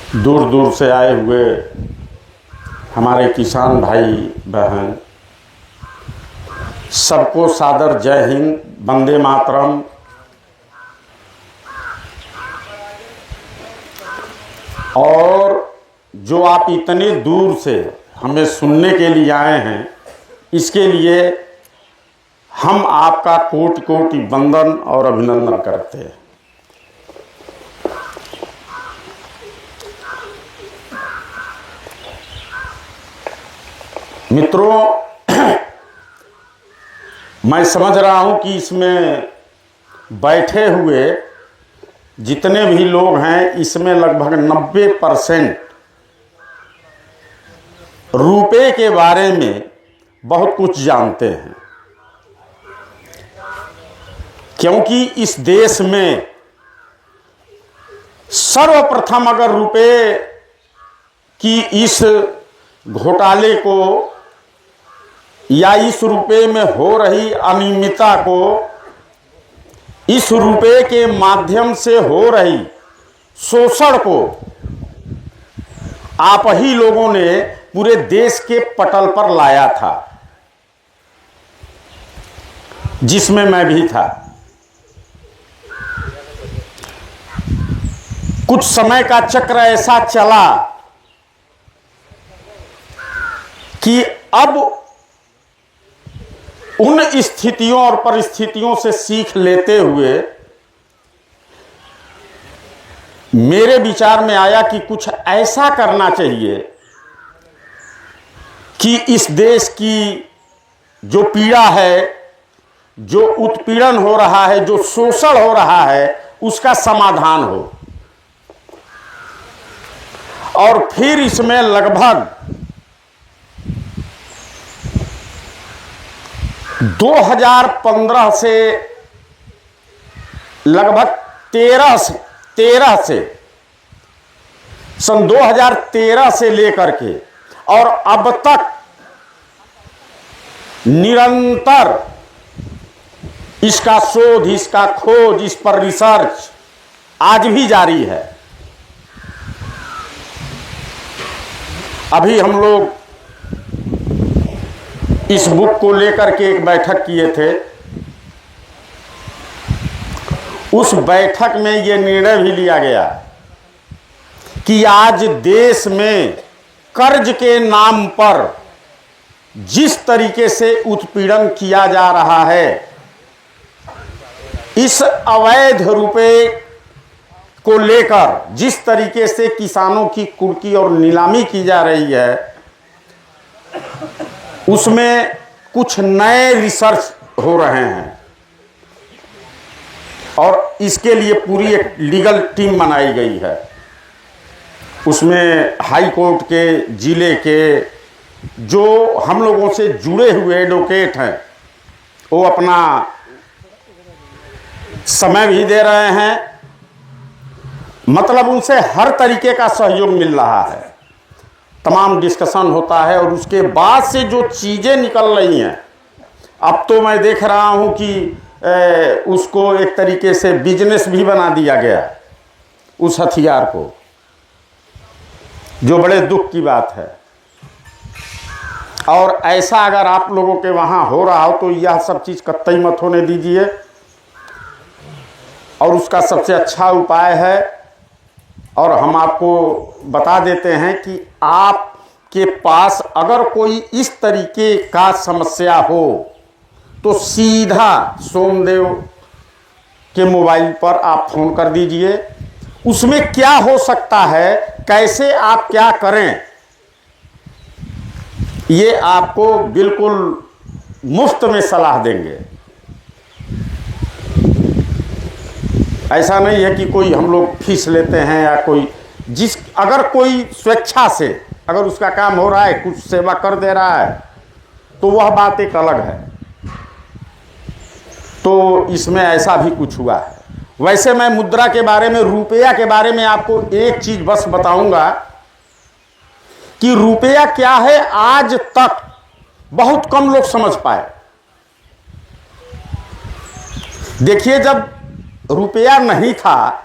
दूर दूर से आए हुए हमारे किसान भाई बहन, सबको सादर जय हिंद, वंदे मातरम। और जो आप इतने दूर से हमें सुनने के लिए आए हैं, इसके लिए हम आपका कोटि कोटि वंदन और अभिनंदन करते हैं। मित्रों, मैं समझ रहा हूं कि इसमें बैठे हुए जितने भी लोग हैं, इसमें लगभग 90% रुपए के बारे में बहुत कुछ जानते हैं, क्योंकि इस देश में सर्वप्रथम अगर रुपए की इस घोटाले को या इस रुपए में हो रही अनियमितता को, इस रुपए के माध्यम से हो रही शोषण को आप ही लोगों ने पूरे देश के पटल पर लाया था, जिसमें मैं भी था। कुछ समय का चक्र ऐसा चला कि अब उन स्थितियों और परिस्थितियों से सीख लेते हुए मेरे विचार में आया कि कुछ ऐसा करना चाहिए कि इस देश की जो पीड़ा है, जो उत्पीड़न हो रहा है, जो शोषण हो रहा है, उसका समाधान हो। और फिर इसमें लगभग 2015 से लगभग 13 से सन 2013 से लेकर के और अब तक निरंतर इसका शोध, इसका खोज, इस पर रिसर्च आज भी जारी है। अभी हम लोग इस बुक को लेकर के एक बैठक किए थे। उस बैठक में यह निर्णय भी लिया गया कि आज देश में कर्ज के नाम पर जिस तरीके से उत्पीड़न किया जा रहा है, इस अवैध रुपए को लेकर जिस तरीके से किसानों की कुर्की और नीलामी की जा रही है, उसमें कुछ नए रिसर्च हो रहे हैं और इसके लिए पूरी एक लीगल टीम बनाई गई है। उसमें हाई कोर्ट के, जिले के जो हम लोगों से जुड़े हुए एडवोकेट हैं, वो अपना समय भी दे रहे हैं, मतलब उनसे हर तरीके का सहयोग मिल रहा है। तमाम डिस्कशन होता है और उसके बाद से जो चीज़ें निकल रही हैं, अब तो मैं देख रहा हूं कि उसको एक तरीके से बिजनेस भी बना दिया गया उस हथियार को, जो बड़े दुख की बात है। और ऐसा अगर आप लोगों के वहां हो रहा हो तो यह सब चीज़ कतई मत होने दीजिए। और उसका सबसे अच्छा उपाय है, और हम आपको बता देते हैं कि आपके पास अगर कोई इस तरीके का समस्या हो तो सीधा सोमदेव के मोबाइल पर आप फोन कर दीजिए। उसमें क्या हो सकता है, कैसे आप क्या करें, ये आपको बिल्कुल मुफ्त में सलाह देंगे। ऐसा नहीं है कि कोई हम लोग फीस लेते हैं या कोई, अगर कोई स्वेच्छा से अगर उसका काम हो रहा है, कुछ सेवा कर दे रहा है, तो वह बात एक अलग है। तो इसमें ऐसा भी कुछ हुआ है। वैसे मैं मुद्रा के बारे में, रुपया के बारे में आपको एक चीज बस बताऊंगा कि रुपया क्या है, आज तक बहुत कम लोग समझ पाए। देखिए, जब रुपया नहीं था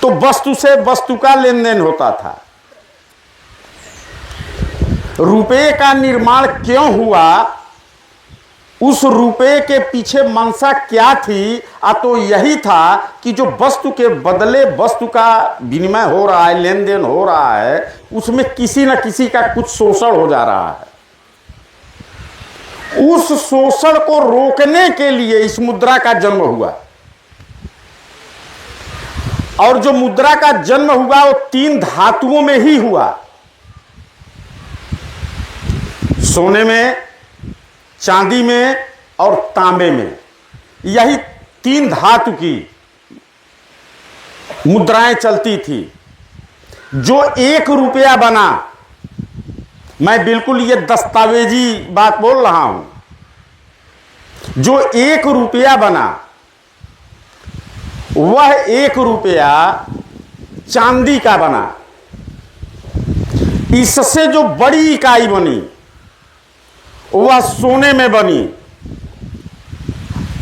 तो वस्तु से वस्तु का लेन देन होता था। रुपये का निर्माण क्यों हुआ, उस रुपये के पीछे मंशा क्या थी? तो यही था कि जो वस्तु के बदले वस्तु का विनिमय हो रहा है, लेन देन हो रहा है, उसमें किसी न किसी का कुछ शोषण हो जा रहा है। उस शोषण को रोकने के लिए इस मुद्रा का जन्म हुआ। और जो मुद्रा का जन्म हुआ वो 3 धातुओं में ही हुआ, सोने में, चांदी में और तांबे में। यही 3 धातु की मुद्राएं चलती थी। जो 1 रुपया बना, मैं बिल्कुल ये दस्तावेजी बात बोल रहा हूं, जो 1 रुपया बना वह 1 रुपया चांदी का बना। इससे जो बड़ी इकाई बनी वह सोने में बनी,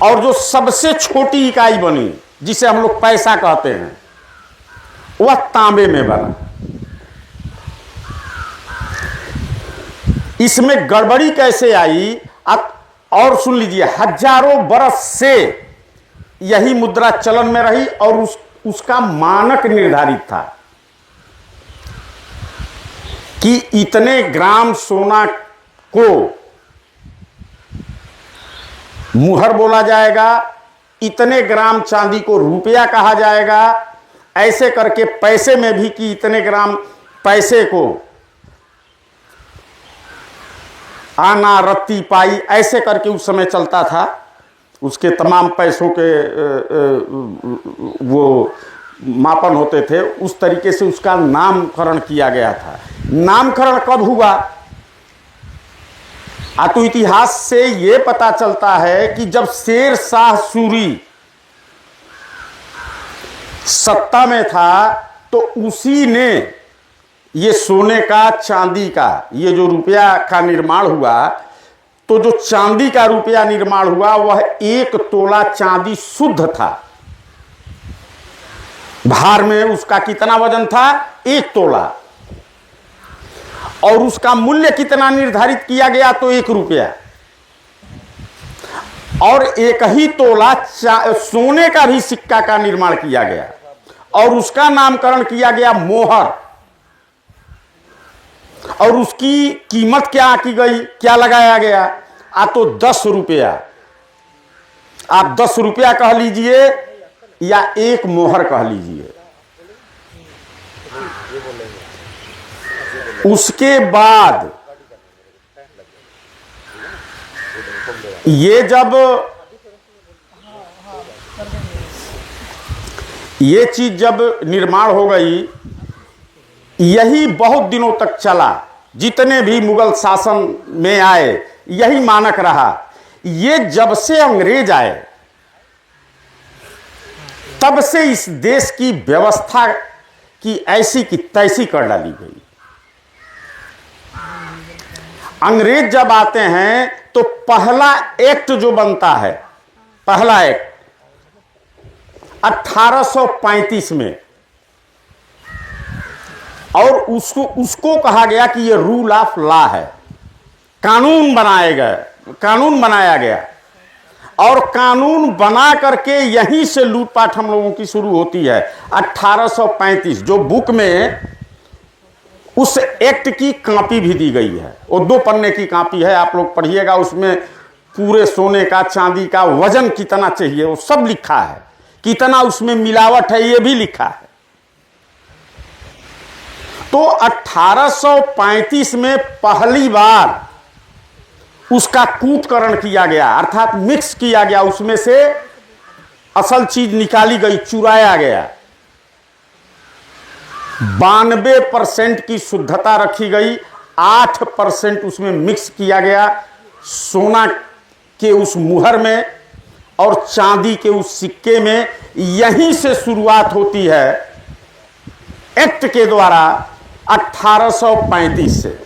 और जो सबसे छोटी इकाई बनी जिसे हम लोग पैसा कहते हैं वह तांबे में बना। इसमें गड़बड़ी कैसे आई आप और सुन लीजिए। हजारों बरस से यही मुद्रा चलन में रही और उसका मानक निर्धारित था कि इतने ग्राम सोना को मुहर बोला जाएगा, इतने ग्राम चांदी को रुपया कहा जाएगा, ऐसे करके पैसे में भी कि इतने ग्राम पैसे को आना, रत्ती, पाई, ऐसे करके उस समय चलता था। उसके तमाम पैसों के वो मापन होते थे। उस तरीके से उसका नामकरण किया गया था। नामकरण कब हुआ? तो इतिहास से यह पता चलता है कि जब शेर शाह सूरी सत्ता में था तो उसी ने ये सोने का, चांदी का, ये जो रुपया का निर्माण हुआ, तो जो चांदी का रुपया निर्माण हुआ वह 1 तोला चांदी शुद्ध था। भार में उसका कितना वजन था? 1 तोला। और उसका मूल्य कितना निर्धारित किया गया? तो 1 रुपया। और 1 ही तोला सोने का भी सिक्का का निर्माण किया गया और उसका नामकरण किया गया मोहर। और उसकी कीमत क्या की गई, क्या लगाया गया? तो 10 रुपया। आप 10 रुपया कह लीजिए या 1 मोहर कह लीजिए। उसके बाद ये जब ये चीज जब निर्माण हो गई, यही बहुत दिनों तक चला। जितने भी मुगल शासन में आए यही मानक रहा। ये जब से अंग्रेज आए तब से इस देश की व्यवस्था की ऐसी की तैसी कर डाली गई। अंग्रेज जब आते हैं तो पहला एक्ट जो बनता है, पहला एक्ट 1835 में, और उसको कहा गया कि ये रूल ऑफ लॉ है। कानून बनाया गया और कानून बना करके यहीं से लूटपाट हम लोगों की शुरू होती है। 1835 जो बुक में उस एक्ट की कॉपी भी दी गई है, वो 2 पन्ने की कॉपी है, आप लोग पढ़िएगा। उसमें पूरे सोने का, चांदी का वजन कितना चाहिए वो सब लिखा है, कितना उसमें मिलावट है ये भी लिखा है। तो 1835 में पहली बार उसका कूटकरण किया गया, अर्थात मिक्स किया गया, उसमें से असल चीज निकाली गई, चुराया गया। 92% की शुद्धता रखी गई, 8% उसमें मिक्स किया गया सोना के उस मुहर में और चांदी के उस सिक्के में। यहीं से शुरुआत होती है एक्ट के द्वारा 1835 से।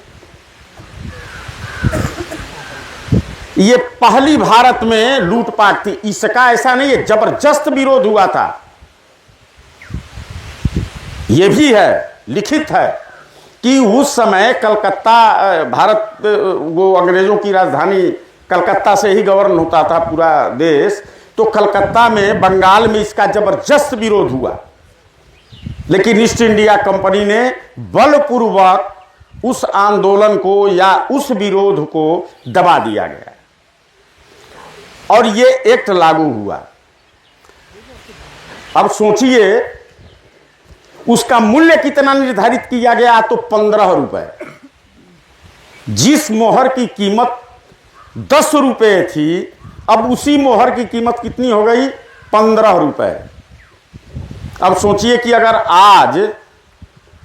ये पहली भारत में लूटपाट थी। इसका ऐसा नहीं है, जबरदस्त विरोध हुआ था। ये भी है, लिखित है कि उस समय कलकत्ता, भारत वो अंग्रेजों की राजधानी कलकत्ता से ही गवर्न होता था पूरा देश, तो कलकत्ता में, बंगाल में इसका जबरदस्त विरोध हुआ, लेकिन ईस्ट इंडिया कंपनी ने बलपूर्वक उस आंदोलन को या उस विरोध को दबा दिया गया और ये एक्ट लागू हुआ। अब सोचिए उसका मूल्य कितना निर्धारित किया गया, तो 15 रुपए। जिस मोहर की कीमत 10 रुपए थी, अब उसी मोहर की कीमत कितनी हो गई, 15 रुपए। अब सोचिए कि अगर आज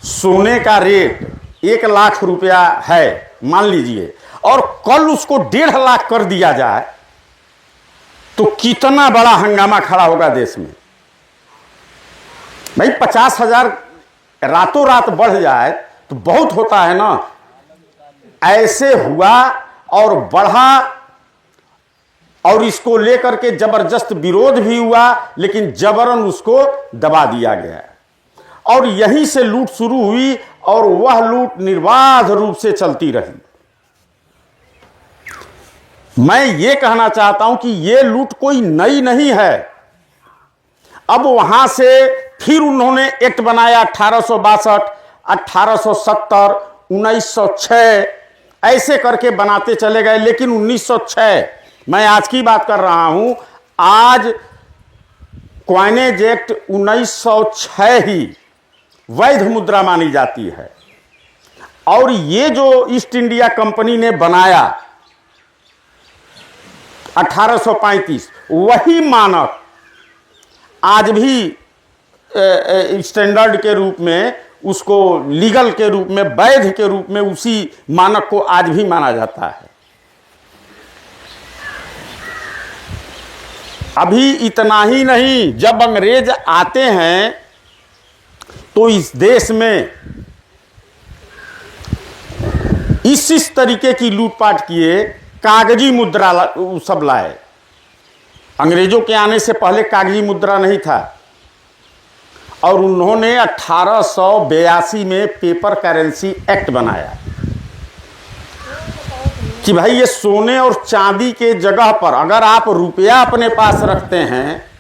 सोने का रेट 1 लाख रुपया है मान लीजिए, और कल उसको 1.5 लाख कर दिया जाए, तो कितना बड़ा हंगामा खड़ा होगा देश में। भाई 50,000 रातों रात बढ़ जाए तो बहुत होता है ना। ऐसे हुआ और बढ़ा, और इसको लेकर के जबरदस्त विरोध भी हुआ, लेकिन जबरन उसको दबा दिया गया और यहीं से लूट शुरू हुई और वह लूट निर्बाध रूप से चलती रही। मैं ये कहना चाहता हूं कि यह लूट कोई नई नहीं है। अब वहां से फिर उन्होंने एक्ट बनाया 1862, 1870, 1906, ऐसे करके बनाते चले गए। लेकिन 1906, मैं आज की बात कर रहा हूं, आज क्वाइनेज एक्ट 1906 ही वैध मुद्रा मानी जाती है। और ये जो ईस्ट इंडिया कंपनी ने बनाया 1835, वही मानक आज भी स्टैंडर्ड के रूप में, उसको लीगल के रूप में, वैध के रूप में, उसी मानक को आज भी माना जाता है। अभी इतना ही नहीं, जब अंग्रेज आते हैं तो इस देश में इस तरीके की लूटपाट किए, कागजी मुद्रा सब लाए। अंग्रेजों के आने से पहले कागजी मुद्रा नहीं था, और उन्होंने 1882 में पेपर करेंसी एक्ट बनाया कि भाई ये सोने और चांदी के जगह पर अगर आप रुपया अपने पास रखते हैं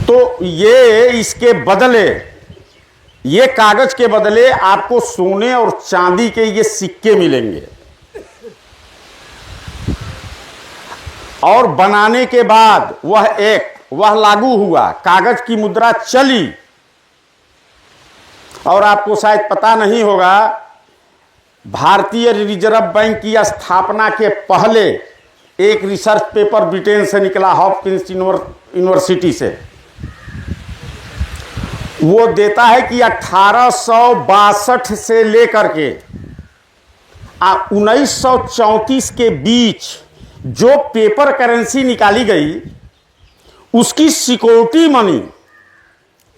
तो ये इसके बदले, ये कागज के बदले आपको सोने और चांदी के ये सिक्के मिलेंगे। और बनाने के बाद वह लागू हुआ, कागज की मुद्रा चली। और आपको शायद पता नहीं होगा, भारतीय रिजर्व बैंक की स्थापना के पहले एक रिसर्च पेपर ब्रिटेन से निकला, हॉपकिंस यूनिवर्सिटी से। वो देता है कि 1862 से लेकर के 1934 के बीच जो पेपर करेंसी निकाली गई, उसकी सिक्योरिटी मनी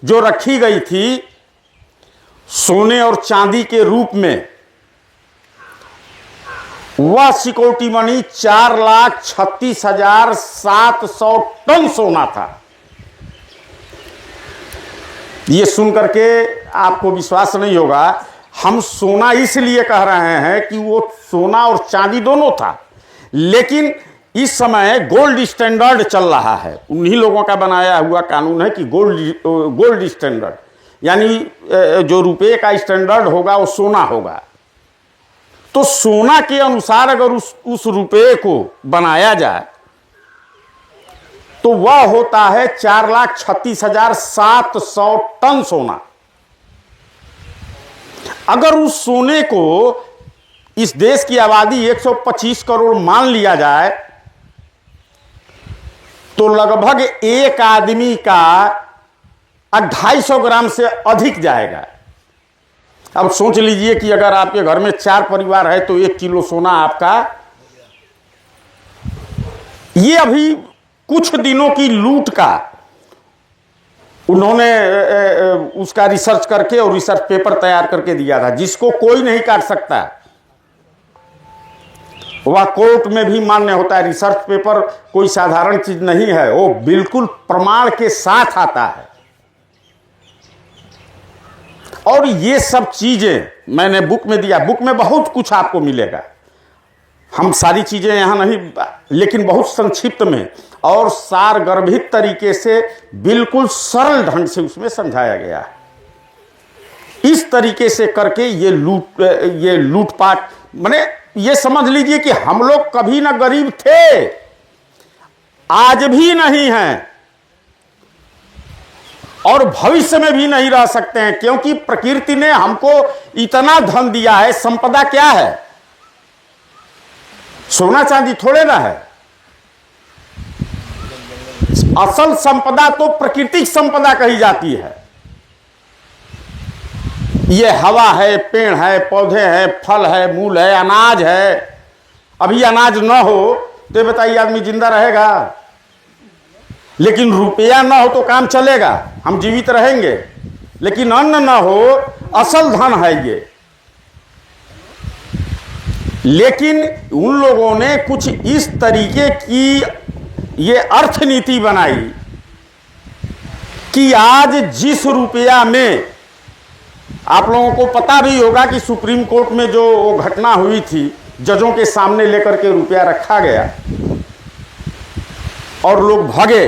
जो रखी गई थी सोने और चांदी के रूप में, वह सिक्योरिटी मनी 4,36,700 टन सोना था। ये सुनकर के आपको विश्वास नहीं होगा। हम सोना इसलिए कह रहे हैं कि वो सोना और चांदी दोनों था, लेकिन इस समय गोल्ड स्टैंडर्ड चल रहा है। उन्हीं लोगों का बनाया हुआ कानून है कि गोल्ड स्टैंडर्ड, यानी जो रुपए का स्टैंडर्ड होगा वो सोना होगा। तो सोना के अनुसार अगर उस रुपए को बनाया जाए तो वह होता है 4,36,700 टन सोना। अगर उस सोने को इस देश की आबादी 125 करोड़ मान लिया जाए तो लगभग एक आदमी का 250 ग्राम से अधिक जाएगा। अब सोच लीजिए कि अगर आपके घर में 4 परिवार है तो 1 किलो सोना आपका। ये अभी कुछ दिनों की लूट का उन्होंने उसका रिसर्च करके और रिसर्च पेपर तैयार करके दिया था, जिसको कोई नहीं काट सकता। वह कोर्ट में भी मान्य होता है। रिसर्च पेपर कोई साधारण चीज नहीं है, वो बिल्कुल प्रमाण के साथ आता है। और ये सब चीजें मैंने बुक में दिया। बुक में बहुत कुछ आपको मिलेगा, हम सारी चीजें यहां नहीं, लेकिन बहुत संक्षिप्त में और सारगर्भित तरीके से बिल्कुल सरल ढंग से उसमें समझाया गया है। इस तरीके से करके ये लूटपाट, माने ये समझ लीजिए कि हम लोग कभी ना गरीब थे, आज भी नहीं हैं और भविष्य में भी नहीं रह सकते हैं, क्योंकि प्रकृति ने हमको इतना धन दिया है। संपदा क्या है? सोना चांदी थोड़े ना है। असल संपदा तो प्राकृतिक संपदा कही जाती है। ये हवा है, पेड़ है, पौधे हैं, फल है, मूल है, अनाज है। अभी अनाज न हो तो बताइए आदमी जिंदा रहेगा? लेकिन रुपया ना हो तो काम चलेगा, हम जीवित रहेंगे। लेकिन अन्न ना हो, असल धन है ये। लेकिन उन लोगों ने कुछ इस तरीके की ये अर्थनीति बनाई कि आज जिस रुपया में, आप लोगों को पता भी होगा कि सुप्रीम कोर्ट में जो वो घटना हुई थी, जजों के सामने लेकर के रुपया रखा गया और लोग भागे।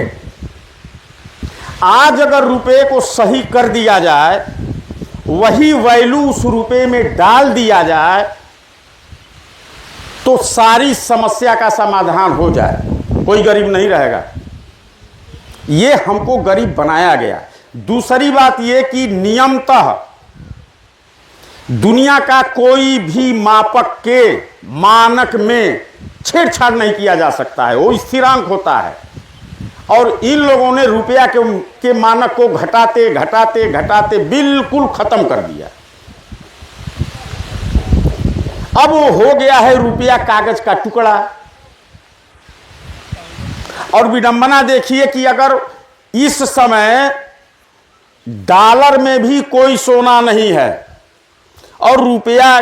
आज अगर रुपये को सही कर दिया जाए, वही वैल्यू उस रुपये में डाल दिया जाए, तो सारी समस्या का समाधान हो जाए, कोई गरीब नहीं रहेगा। ये हमको गरीब बनाया गया। दूसरी बात ये कि नियमतः दुनिया का कोई भी मापक के मानक में छेड़छाड़ नहीं किया जा सकता है, वो स्थिरांक होता है। और इन लोगों ने रुपया के मानक को घटाते घटाते घटाते बिल्कुल खत्म कर दिया। अब वो हो गया है रुपया कागज का टुकड़ा। और विडंबना देखिए कि अगर इस समय डॉलर में भी कोई सोना नहीं है और रुपया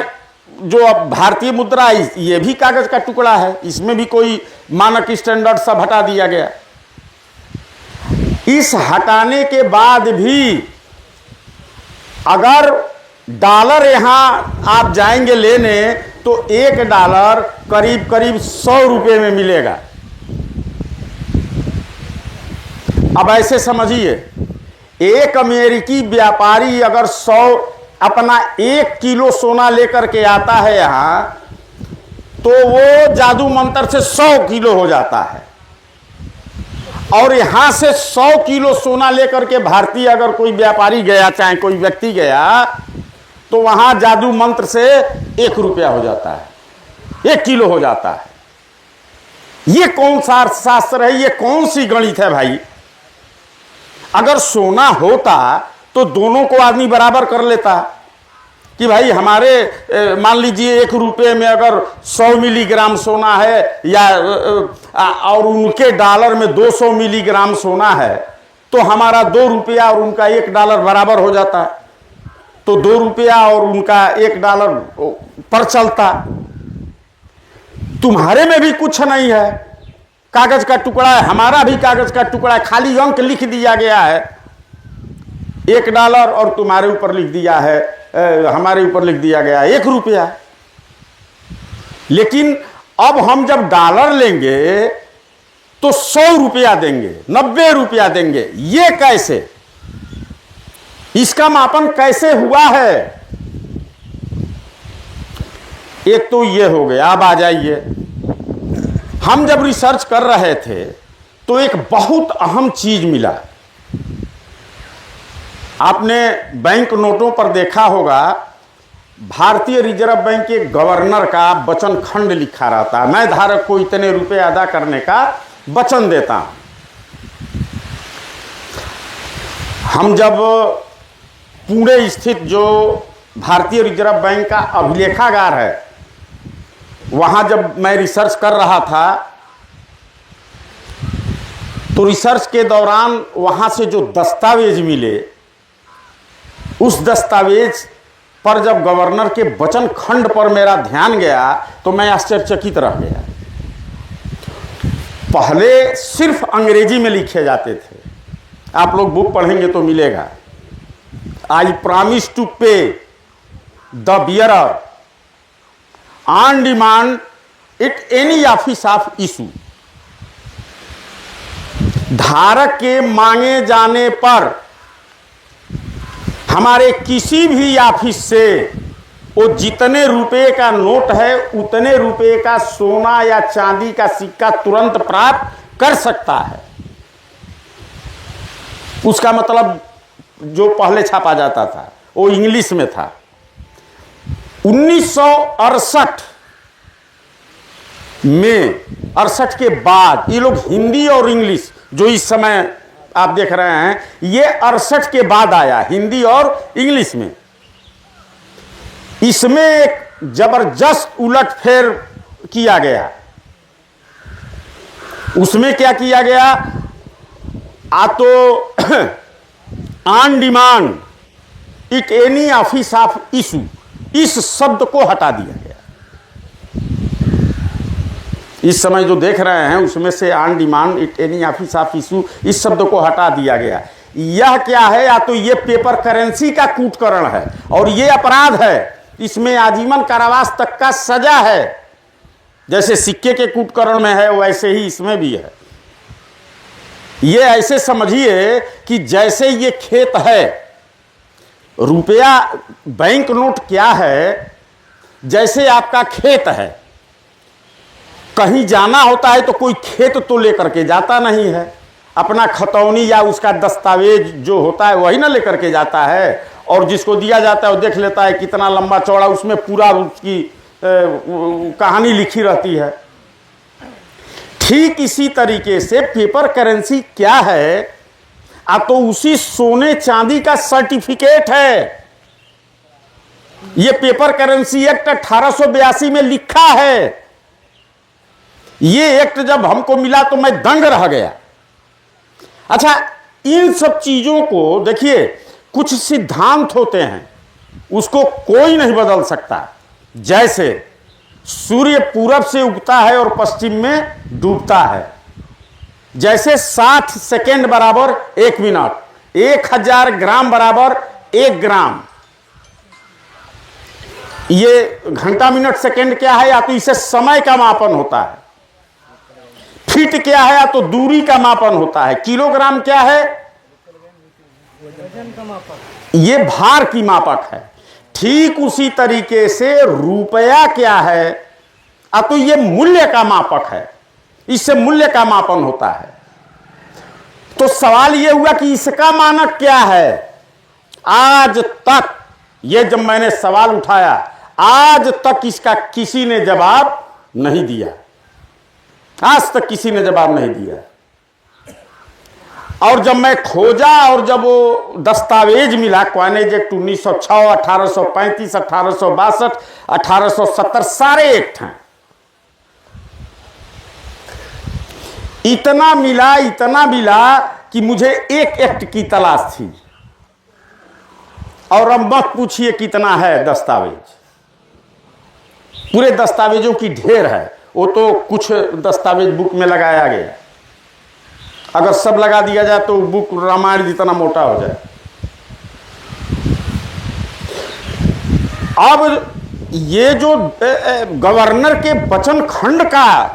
जो अब भारतीय मुद्रा, ये भी कागज का टुकड़ा है, इसमें भी कोई मानक स्टैंडर्ड सब हटा दिया गया। इस हटाने के बाद भी अगर डॉलर यहां आप जाएंगे लेने तो एक डॉलर करीब करीब 100 रुपए में मिलेगा। अब ऐसे समझिए, एक अमेरिकी व्यापारी अगर अपना 1 किलो सोना लेकर के आता है यहां, तो वो जादू मंत्र से 100 किलो हो जाता है। और यहां से 100 किलो सोना लेकर के भारतीय अगर कोई व्यापारी गया, चाहे कोई व्यक्ति गया, तो वहां जादू मंत्र से 1 रुपया हो जाता है, 1 किलो हो जाता है। ये कौन सा शास्त्र है? ये कौन सी गणित है भाई? अगर सोना होता तो दोनों को आदमी बराबर कर लेता कि भाई हमारे मान लीजिए 1 रुपये में अगर 100 मिलीग्राम सोना है, या और उनके डॉलर में 200 मिलीग्राम सोना है, तो हमारा 2 रुपया और उनका 1 डॉलर बराबर हो जाता है। तो 2 रुपया और उनका 1 डॉलर पर चलता। तुम्हारे में भी कुछ नहीं है, कागज का टुकड़ा है, हमारा भी कागज का टुकड़ा है, खाली अंक लिख दिया गया है 1 डॉलर, और तुम्हारे ऊपर लिख दिया है, हमारे ऊपर लिख दिया गया 1 रुपया। लेकिन अब हम जब डॉलर लेंगे तो 100 रुपया देंगे, 90 रुपया देंगे। ये कैसे? इसका मापन कैसे हुआ है? एक तो ये हो गया। अब आ जाइए, हम जब रिसर्च कर रहे थे तो एक बहुत अहम चीज मिला। आपने बैंक नोटों पर देखा होगा, भारतीय रिजर्व बैंक के गवर्नर का वचन खंड लिखा रहता है, मैं धारक को इतने रुपए अदा करने का वचन देता हूं। हम जब पुणे स्थित जो भारतीय रिजर्व बैंक का अभिलेखागार है, वहां जब मैं रिसर्च कर रहा था, तो रिसर्च के दौरान वहां से जो दस्तावेज मिले, उस दस्तावेज पर जब गवर्नर के वचन खंड पर मेरा ध्यान गया तो मैं आश्चर्यचकित रह गया। पहले सिर्फ अंग्रेजी में लिखे जाते थे, आप लोग बुक पढ़ेंगे तो मिलेगा। आई प्रॉमिस टू पे the bearer on demand at any office of issue. धारक के मांगे जाने पर हमारे किसी भी ऑफिस से वो जितने रुपए का नोट है उतने रुपए का सोना या चांदी का सिक्का तुरंत प्राप्त कर सकता है। उसका मतलब जो पहले छापा जाता था वो इंग्लिश में था। 1968 में 68 के बाद ये लोग हिंदी और इंग्लिश जो इस समय आप देख रहे हैं ये 68 के बाद आया, हिंदी और इंग्लिश में। इसमें एक जबरदस्त उलटफेर किया गया। उसमें क्या किया गया, आ तो on demand it any office of issue, इस शब्द को हटा दिया गया। इस समय जो देख रहे हैं उसमें से on demand it any office of issue इस शब्द को हटा दिया गया। यह क्या है, या तो ये पेपर करेंसी का कूटकरण है और ये अपराध है, इसमें आजीवन कारावास तक का सजा है। जैसे सिक्के के कूटकरण में है वैसे ही इसमें भी है। ये ऐसे समझिए कि जैसे ये खेत है, रुपया बैंक नोट क्या है, जैसे आपका खेत है, कहीं जाना होता है तो कोई खेत तो लेकर के जाता नहीं है, अपना खतौनी या उसका दस्तावेज जो होता है वही ना लेकर के जाता है, और जिसको दिया जाता है वो देख लेता है कितना लंबा चौड़ा, उसमें पूरा उसकी कहानी लिखी रहती है। ठीक इसी तरीके से पेपर करेंसी क्या है, तो उसी सोने चांदी का सर्टिफिकेट है। ये पेपर करेंसी एक्ट 1882 में लिखा है। ये एक्ट जब हमको मिला तो मैं दंग रह गया। अच्छा, इन सब चीजों को देखिए, कुछ सिद्धांत होते हैं उसको कोई नहीं बदल सकता। जैसे सूर्य पूरब से उगता है और पश्चिम में डूबता है, जैसे 60 सेकेंड बराबर 1 मिनट, 1000 ग्राम बराबर 1 ग्राम। ये घंटा मिनट सेकेंड क्या है, या तो इसे समय का मापन होता है। फीट क्या है, या तो दूरी का मापन होता है। किलोग्राम क्या है, ये भार की मापक है। ठीक उसी तरीके से रुपया क्या है, तो ये मूल्य का मापक है, इससे मूल्य का मापन होता है। तो सवाल ये हुआ कि इसका मानक क्या है। आज तक ये जब मैंने सवाल उठाया, आज तक इसका किसी ने जवाब नहीं दिया। आज तक किसी ने जवाब नहीं दिया। और जब मैं खोजा और जब वो दस्तावेज मिला, कॉइनेज एक्ट 1906, 1835, 1862, 1870 सारे एक्ट हैं। इतना मिला कि मुझे एक एक्ट की तलाश थी। और अब मत पूछिए कितना है दस्तावेज। पूरे दस्तावेजों की ढेर है। वो तो कुछ दस्तावेज बुक में लगाया गया, अगर सब लगा दिया जाए तो बुक रामायण जितना मोटा हो जाए। अब ये जो गवर्नर के वचन खंड का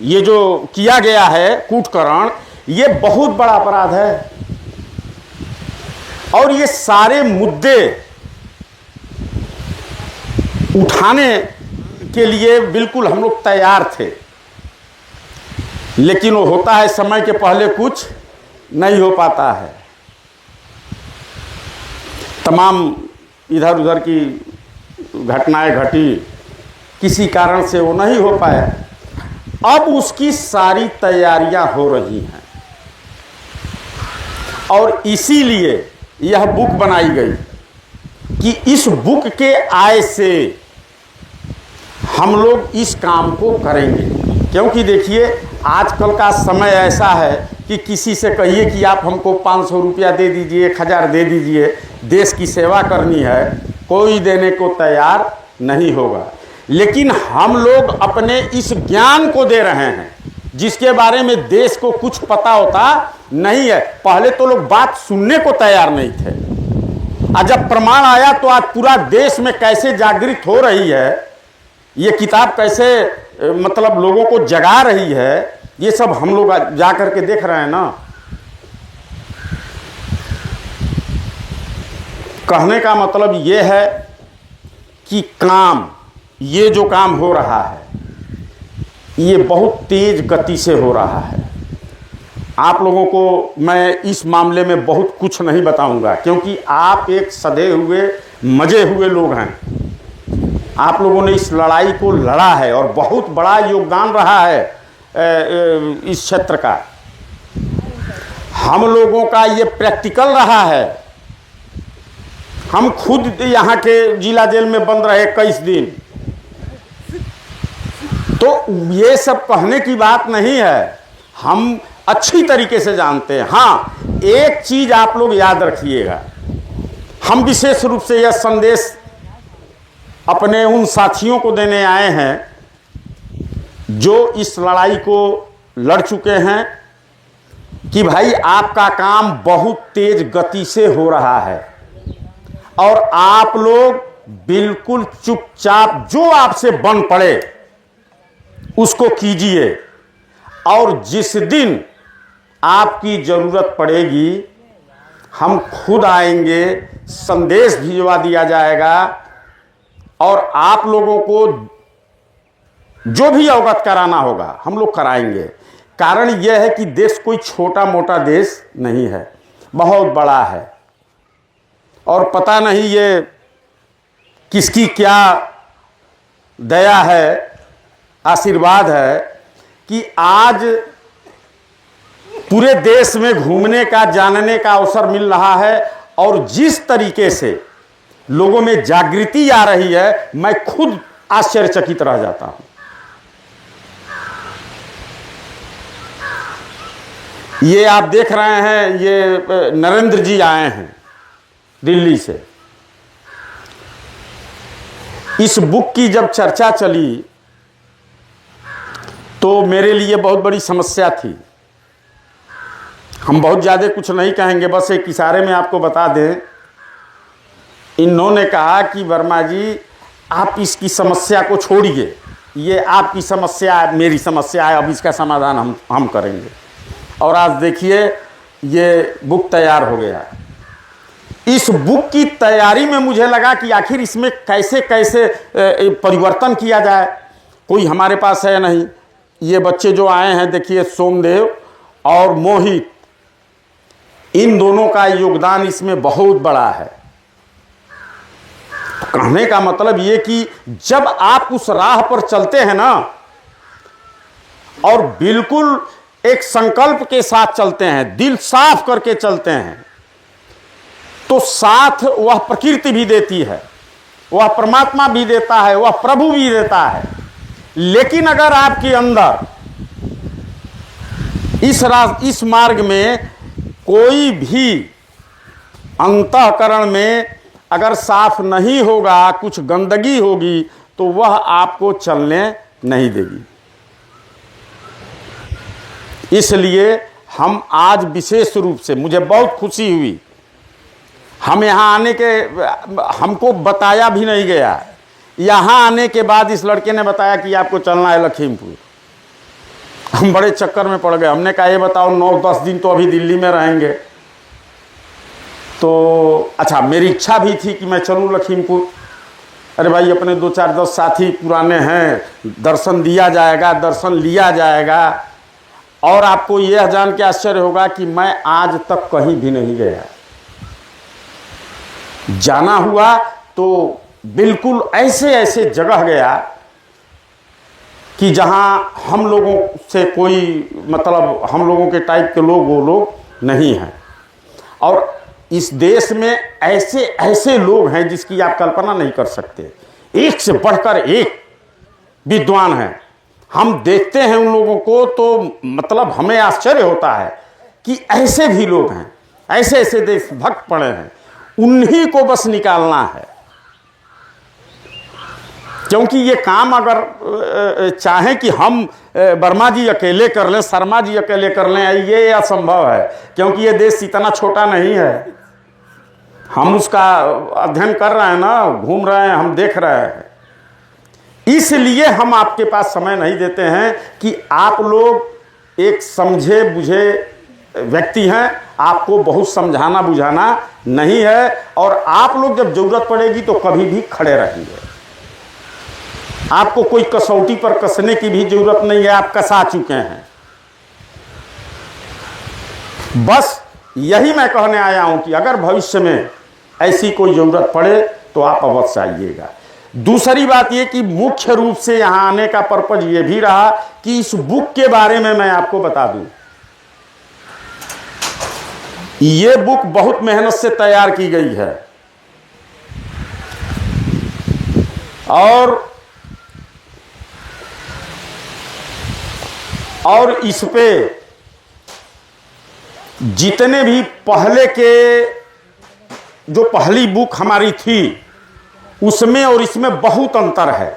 ये जो किया गया है कूटकरण, ये बहुत बड़ा अपराध है। और ये सारे मुद्दे उठाने के लिए बिल्कुल हम लोग तैयार थे, लेकिन वो होता है समय के पहले कुछ नहीं हो पाता है। तमाम इधर उधर की घटनाएं घटी, किसी कारण से वो नहीं हो पाया। अब उसकी सारी तैयारियां हो रही हैं और इसीलिए यह बुक बनाई गई कि इस बुक के आय से हम लोग इस काम को करेंगे। क्योंकि देखिए, आजकल का समय ऐसा है कि किसी से कहिए कि आप हमको 500 रुपया दे दीजिए, 1000 दे दीजिए, देश की सेवा करनी है, कोई देने को तैयार नहीं होगा। लेकिन हम लोग अपने इस ज्ञान को दे रहे हैं जिसके बारे में देश को कुछ पता होता नहीं है। पहले तो लोग बात सुनने को तैयार नहीं थे, और जब प्रमाण आया तो आज पूरा देश में कैसे जागृत हो रही है, ये किताब कैसे मतलब लोगों को जगा रही है, ये सब हम लोग जा करके देख रहे हैं ना। कहने का मतलब ये है कि ये जो काम हो रहा है ये बहुत तेज गति से हो रहा है। आप लोगों को मैं इस मामले में बहुत कुछ नहीं बताऊंगा, क्योंकि आप एक सधे हुए मजे हुए लोग हैं। आप लोगों ने इस लड़ाई को लड़ा है और बहुत बड़ा योगदान रहा है इस क्षेत्र का। हम लोगों का ये प्रैक्टिकल रहा है। हम खुद यहाँ के जिला जेल में बंद रहे 21 दिन। तो ये सब कहने की बात नहीं है, हम अच्छी तरीके से जानते हैं। हाँ, एक चीज आप लोग याद रखिएगा, हम विशेष रूप से यह संदेश अपने उन साथियों को देने आए हैं जो इस लड़ाई को लड़ चुके हैं कि भाई आपका काम बहुत तेज गति से हो रहा है और आप लोग बिल्कुल चुपचाप जो आपसे बन पड़े उसको कीजिए, और जिस दिन आपकी जरूरत पड़ेगी हम खुद आएंगे, संदेश भिजवा दिया जाएगा और आप लोगों को जो भी अवगत कराना होगा हम लोग कराएंगे। कारण यह है कि देश कोई छोटा मोटा देश नहीं है, बहुत बड़ा है और पता नहीं ये किसकी क्या दया है, आशीर्वाद है कि आज पूरे देश में घूमने का, जानने का अवसर मिल रहा है और जिस तरीके से लोगों में जागृति आ रही है मैं खुद आश्चर्यचकित रह जाता हूं। ये आप देख रहे हैं, ये नरेंद्र जी आए हैं दिल्ली से। इस बुक की जब चर्चा चली तो मेरे लिए बहुत बड़ी समस्या थी। हम बहुत ज़्यादा कुछ नहीं कहेंगे, बस एक इशारे में आपको बता दें। इन्होंने कहा कि वर्मा जी आप इसकी समस्या को छोड़िए, ये आपकी समस्या है, मेरी समस्या है, अब इसका समाधान हम करेंगे। और आज देखिए ये बुक तैयार हो गया। इस बुक की तैयारी में मुझे लगा कि आखिर इसमें कैसे कैसे परिवर्तन किया जाए, कोई हमारे पास है नहीं। ये बच्चे जो आए हैं देखिए, सोमदेव और मोहित, इन दोनों का योगदान इसमें बहुत बड़ा है। तो कहने का मतलब ये कि जब आप उस राह पर चलते हैं ना और बिल्कुल एक संकल्प के साथ चलते हैं, दिल साफ करके चलते हैं, तो साथ वह प्रकृति भी देती है, वह परमात्मा भी देता है, वह प्रभु भी देता है। लेकिन अगर आपके अंदर इस मार्ग में कोई भी अंतःकरण में अगर साफ नहीं होगा, कुछ गंदगी होगी, तो वह आपको चलने नहीं देगी। इसलिए हम आज विशेष रूप से, मुझे बहुत खुशी हुई, हम यहाँ आने के, हमको बताया भी नहीं गया, यहाँ आने के बाद इस लड़के ने बताया कि आपको चलना है लखीमपुर। हम बड़े चक्कर में पड़ गए। हमने कहा ये बताओ 9-10 दिन तो अभी दिल्ली में रहेंगे, तो अच्छा मेरी इच्छा भी थी कि मैं चलूँ लखीमपुर। अरे भाई अपने 2-4-10 साथी पुराने हैं, दर्शन दिया जाएगा, दर्शन लिया जाएगा। और आपको यह जान के आश्चर्य होगा कि मैं आज तक कहीं भी नहीं गया। जाना हुआ तो बिल्कुल ऐसे ऐसे जगह गया कि जहां हम लोगों से कोई मतलब, हम लोगों के टाइप के लोग वो लोग नहीं हैं। और इस देश में ऐसे ऐसे लोग हैं जिसकी आप कल्पना नहीं कर सकते, एक से बढ़कर एक विद्वान हैं। हम देखते हैं उन लोगों को तो मतलब हमें आश्चर्य होता है कि ऐसे भी लोग हैं, ऐसे ऐसे देशभक्त पड़े हैं। उन्हीं को बस निकालना है, क्योंकि ये काम अगर चाहें कि हम वर्मा जी अकेले कर लें, शर्मा जी अकेले कर लें, ये असंभव है, क्योंकि ये देश इतना छोटा नहीं है। हम उसका अध्ययन कर रहे हैं ना, घूम रहे हैं, हम देख रहे हैं। इसलिए हम आपके पास समय नहीं देते हैं कि आप लोग एक समझे बुझे व्यक्ति हैं, आपको बहुत समझाना बुझाना नहीं है, और आप लोग जब जरूरत पड़ेगी तो कभी भी खड़े रहेंगे। आपको कोई कसौटी पर कसने की भी जरूरत नहीं है, आप कसा चुके हैं। बस यही मैं कहने आया हूं कि अगर भविष्य में ऐसी कोई जरूरत पड़े तो आप अवश्य आइएगा। दूसरी बात यह कि मुख्य रूप से यहां आने का पर्पज यह भी रहा कि इस बुक के बारे में मैं आपको बता दूं। यह बुक बहुत मेहनत से तैयार की गई है और इस पे जितने भी पहले के जो पहली बुक हमारी थी उसमें और इसमें बहुत अंतर है।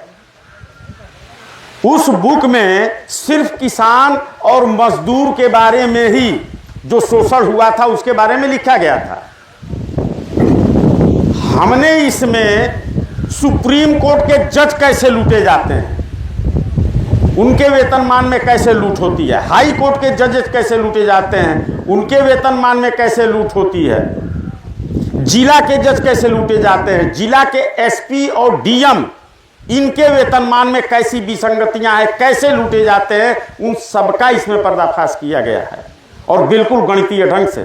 उस बुक में सिर्फ किसान और मजदूर के बारे में ही जो शोषण हुआ था उसके बारे में लिखा गया था। हमने इसमें सुप्रीम कोर्ट के जज कैसे लूटे जाते हैं, उनके वेतनमान में कैसे लूट होती है, हाई कोर्ट के जजेस कैसे लूटे जाते हैं, उनके वेतनमान में कैसे लूट होती है, जिला के जज कैसे लूटे जाते हैं, जिला के एसपी और डीएम इनके वेतनमान में कैसी विसंगतियां हैं, कैसे लूटे जाते हैं, उन सबका इसमें पर्दाफाश किया गया है और बिल्कुल गणितीय ढंग से।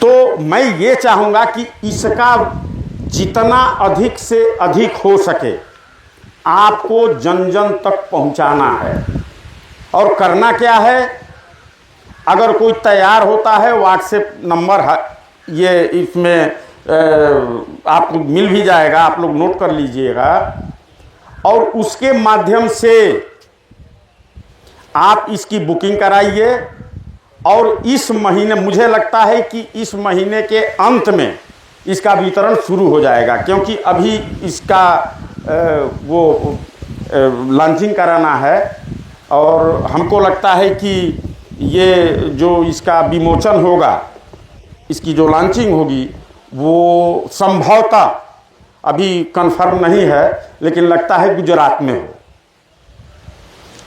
तो मैं ये चाहूंगा कि इसका जितना अधिक से अधिक हो सके आपको जन जन तक पहुंचाना है। और करना क्या है, अगर कोई तैयार होता है व्हाट्सएप नंबर है, ये इसमें आपको मिल भी जाएगा, आप लोग नोट कर लीजिएगा, और उसके माध्यम से आप इसकी बुकिंग कराइए। और इस महीने मुझे लगता है कि इस महीने के अंत में इसका वितरण शुरू हो जाएगा, क्योंकि अभी इसका लॉन्चिंग कराना है और हमको लगता है कि ये जो इसका विमोचन होगा, इसकी जो लॉन्चिंग होगी वो संभवतः अभी कंफर्म नहीं है, लेकिन लगता है गुजरात में हो।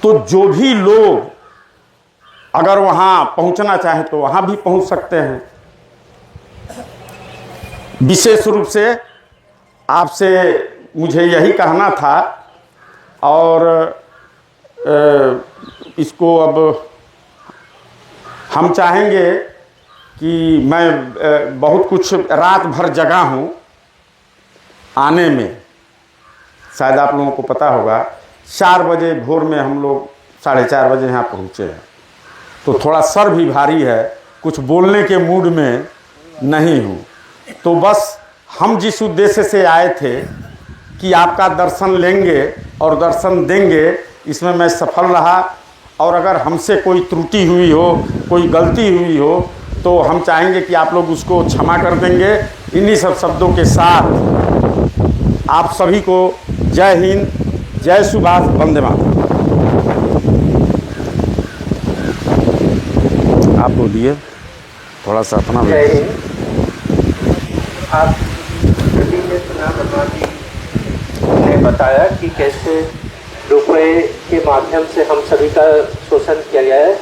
तो जो भी लोग अगर वहाँ पहुँचना चाहे तो वहाँ भी पहुँच सकते हैं। विशेष रूप से आपसे मुझे यही कहना था, और इसको अब हम चाहेंगे कि मैं बहुत कुछ रात भर जगा हूँ आने में, शायद आप लोगों को पता होगा 4 बजे भोर में हम लोग 4:30 बजे यहाँ पहुँचे हैं, तो थोड़ा सर भी भारी है, कुछ बोलने के मूड में नहीं हूँ। तो बस हम जिस उद्देश्य से आए थे कि आपका दर्शन लेंगे और दर्शन देंगे, इसमें मैं सफल रहा। और अगर हमसे कोई त्रुटि हुई हो, कोई गलती हुई हो, तो हम चाहेंगे कि आप लोग उसको क्षमा कर देंगे। इन्हीं सब शब्दों के साथ आप सभी को जय हिंद, जय सुभाष, वंदे मातरम। आप बोलिए थोड़ा सा अपना। आप ने बताया कि कैसे रुपए के माध्यम से हम सभी का शोषण किया गया है।